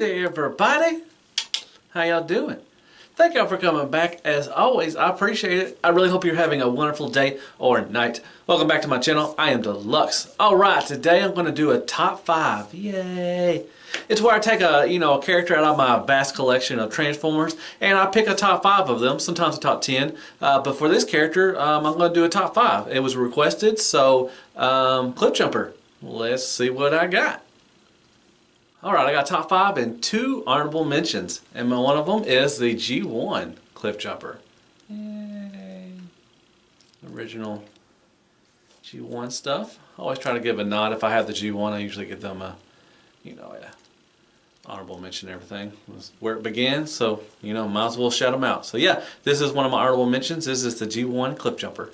there, everybody. How y'all doing? Thank y'all for coming back. As always, I appreciate it. I really hope you're having a wonderful day or night. Welcome back to my channel. I am Deluxe. Alright, today I'm going to do a top 5. Yay! It's where I take a character out of my vast collection of Transformers and I pick a top 5 of them, sometimes a top 10. But for this character, I'm going to do a top 5. It was requested, so Cliffjumper. Let's see what I got. Alright, I got top 5 and 2 honorable mentions. And one of them is the G1 Cliffjumper. Yay. Original G1 stuff. I always try to give a nod. If I have the G1, I usually give them a honorable mention and everything. That's where it began, so might as well shout them out. So yeah, this is one of my honorable mentions. This is the G1 Cliffjumper.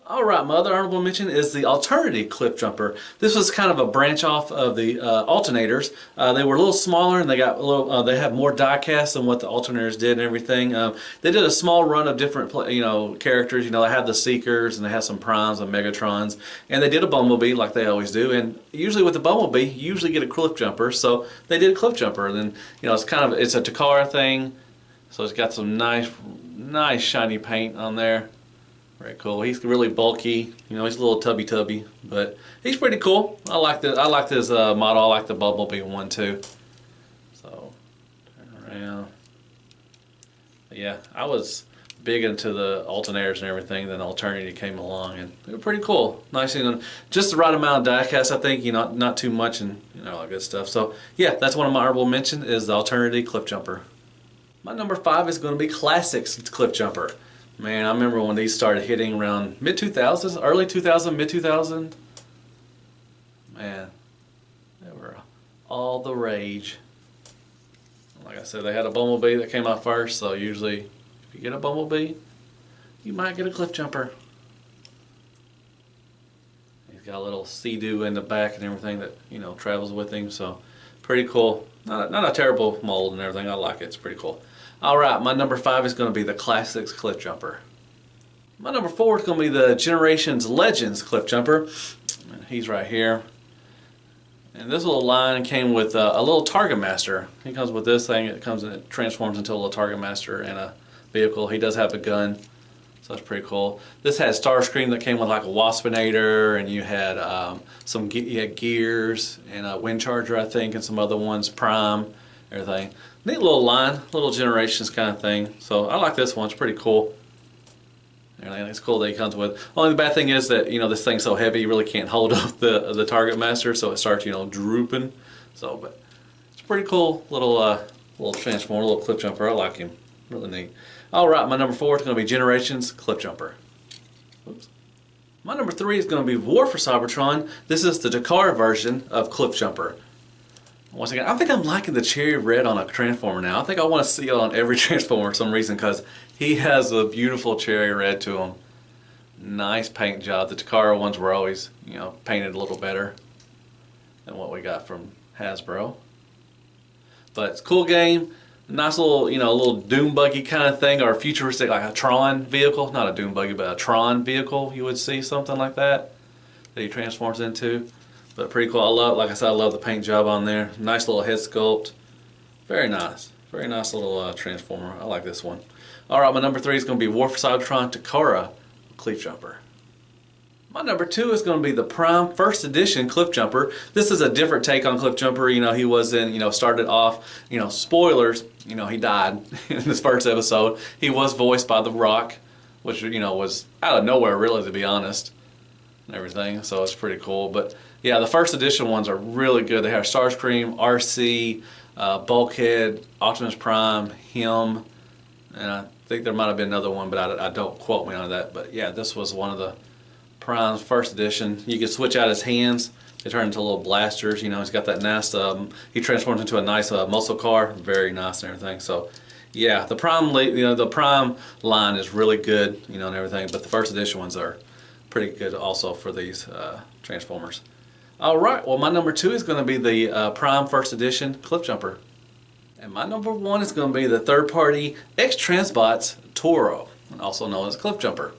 Alright, my other honorable mention is the alternative Cliffjumper. This was kind of a branch off of the alternators. They were a little smaller and they got a little. They have more die cast than what the alternators did and everything. They did a small run of different characters. They had the Seekers and they had some Primes and Megatrons, and they did a Bumblebee like they always do. And usually with the Bumblebee, you usually get a Cliffjumper. So they did a Cliffjumper. And then it's a Takara thing. So it's got some nice shiny paint on there. Very cool. He's really bulky. He's a little tubby, but he's pretty cool. I like this model. I like the Bumblebee one too. So turn around. But yeah, I was big into the alternators and everything. Then the alternative came along, and they were pretty cool. Nice and just the right amount of diecast, I think. Not too much, and all that good stuff. So yeah, that's one of my honorable mentions is the alternative Cliffjumper. My number 5 is going to be Classics Cliffjumper. Man, I remember when these started hitting around mid-2000s, early 2000, mid-2000. Man, they were all the rage. Like I said, they had a Bumblebee that came out first, so usually if you get a Bumblebee, you might get a Cliffjumper. He's got a little Sea-Doo in the back and everything that, travels with him, so pretty cool. Not a terrible mold and everything. I like it. It's pretty cool. Alright, my number 5 is going to be the Classics Cliffjumper. My number 4 is going to be the Generations Legends Cliffjumper. He's right here. And this little line came with a little Target Master. He comes with this thing. It transforms into a little Target Master and a vehicle. He does have a gun, so that's pretty cool. This had Starscream that came with like a Waspinator, and you had Gears and a Wind Charger, I think, and some other ones, Prime, everything. Neat little line, little Generations kind of thing. So I like this one. It's pretty cool. Everything it's cool that he comes with. Only the bad thing is that this thing's so heavy you really can't hold up the Target Master, so it starts drooping. So, but it's a pretty cool little Transformer, little Cliffjumper. I like him. Really neat. All right, my number 4 is going to be Generations Cliffjumper. Oops. My number 3 is going to be War for Cybertron. This is the Takara version of Cliffjumper. Once again, I think I'm liking the cherry red on a Transformer now. I think I want to see it on every Transformer for some reason because he has a beautiful cherry red to him. Nice paint job. The Takara ones were always, painted a little better than what we got from Hasbro. But it's a cool game. Nice little, little Doom buggy kind of thing, or futuristic, like a Tron vehicle. Not a Doom buggy, but a Tron vehicle. You would see something like that he transforms into. But pretty cool. Like I said, I love the paint job on there. Nice little head sculpt. Very nice. Very nice little Transformer. I like this one. Alright, my number 3 is going to be War for Cybertron Takara Cliffjumper. My number 2 is going to be the Prime First Edition Cliffjumper. This is a different take on Cliffjumper. He was in, started off, spoilers, he died in this first episode. He was voiced by The Rock, which, was out of nowhere, really, to be honest, and everything. So it's pretty cool. But yeah, the first edition ones are really good. They have Starscream, RC, Bulkhead, Optimus Prime, him, and I think there might have been another one, but I don't quote me on that. But yeah, this was one of the Prime's first edition. You can switch out his hands. They turn into little blasters. He's got that nice, he transforms into a nice muscle car. Very nice and everything. So yeah, the Prime, the Prime line is really good, and everything. But the first edition ones are pretty good also for these Transformers. Alright, well my number 2 is going to be the Prime First Edition Cliffjumper. And my number 1 is going to be the third-party X-Transbots Toro, also known as Cliffjumper.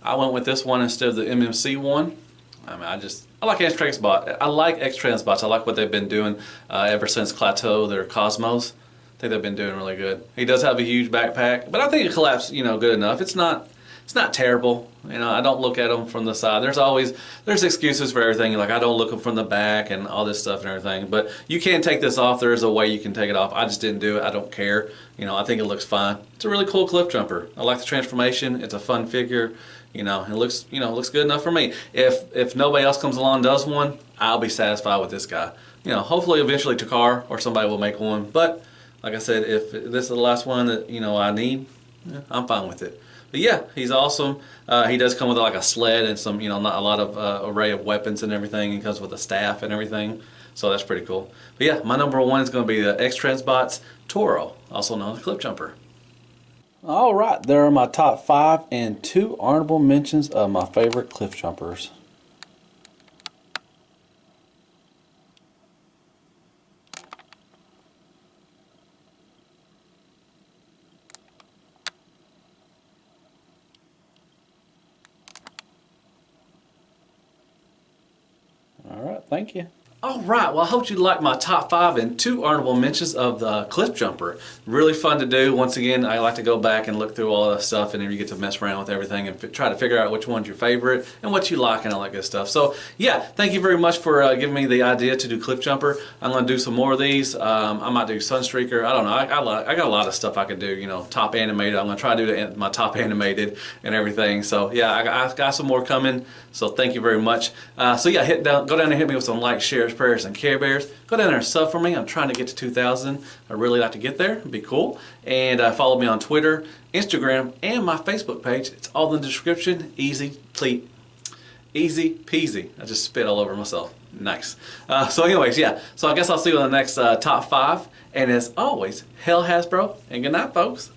I went with this one instead of the MMC one. I mean, I like X-Transbot. I like X-Transbots. I like what they've been doing ever since Plateau, their Cosmos. I think they've been doing really good. He does have a huge backpack, but I think it collapsed, good enough. It's not terrible. I don't look at them from the side. There's excuses for everything. Like I don't look them from the back and all this stuff and everything. But you can take this off. There's a way you can take it off. I just didn't do it. I don't care. I think it looks fine. It's a really cool Cliffjumper. I like the transformation. It's a fun figure. It looks good enough for me. If nobody else comes along and does one, I'll be satisfied with this guy. Hopefully eventually Takar or somebody will make one. But like I said, if this is the last one that I need, I'm fine with it. But yeah, he's awesome. He does come with like a sled and some, not a lot of array of weapons and everything. He comes with a staff and everything. So that's pretty cool. But yeah, my number one is going to be the X-Transbots Toro, also known as Cliffjumper. All right, there are my top 5 and 2 honorable mentions of my favorite Cliffjumpers. All right, thank you. All right, well, I hope you liked my top 5 and 2 honorable mentions of the Cliffjumper. Really fun to do. Once again, I like to go back and look through all that stuff, and then you get to mess around with everything and try to figure out which one's your favorite and what you like and all that good stuff. So, yeah, thank you very much for giving me the idea to do Cliffjumper. I'm going to do some more of these. I might do Sunstreaker. I don't know. I got a lot of stuff I could do, top animated. I'm going to try to do my top animated and everything. So, yeah, I got some more coming. So, thank you very much. So, yeah, go down and hit me with some likes, shares, prayers, and Care Bears. Go down there and sub for me. I'm trying to get to 2,000. I really like to get there. It'd be cool. And follow me on Twitter, Instagram, and my Facebook page. It's all in the description. Easy peasy. I just spit all over myself. Nice. So anyways, yeah. So I guess I'll see you on the next top 5. And as always, Hell Hasbro, and good night, folks.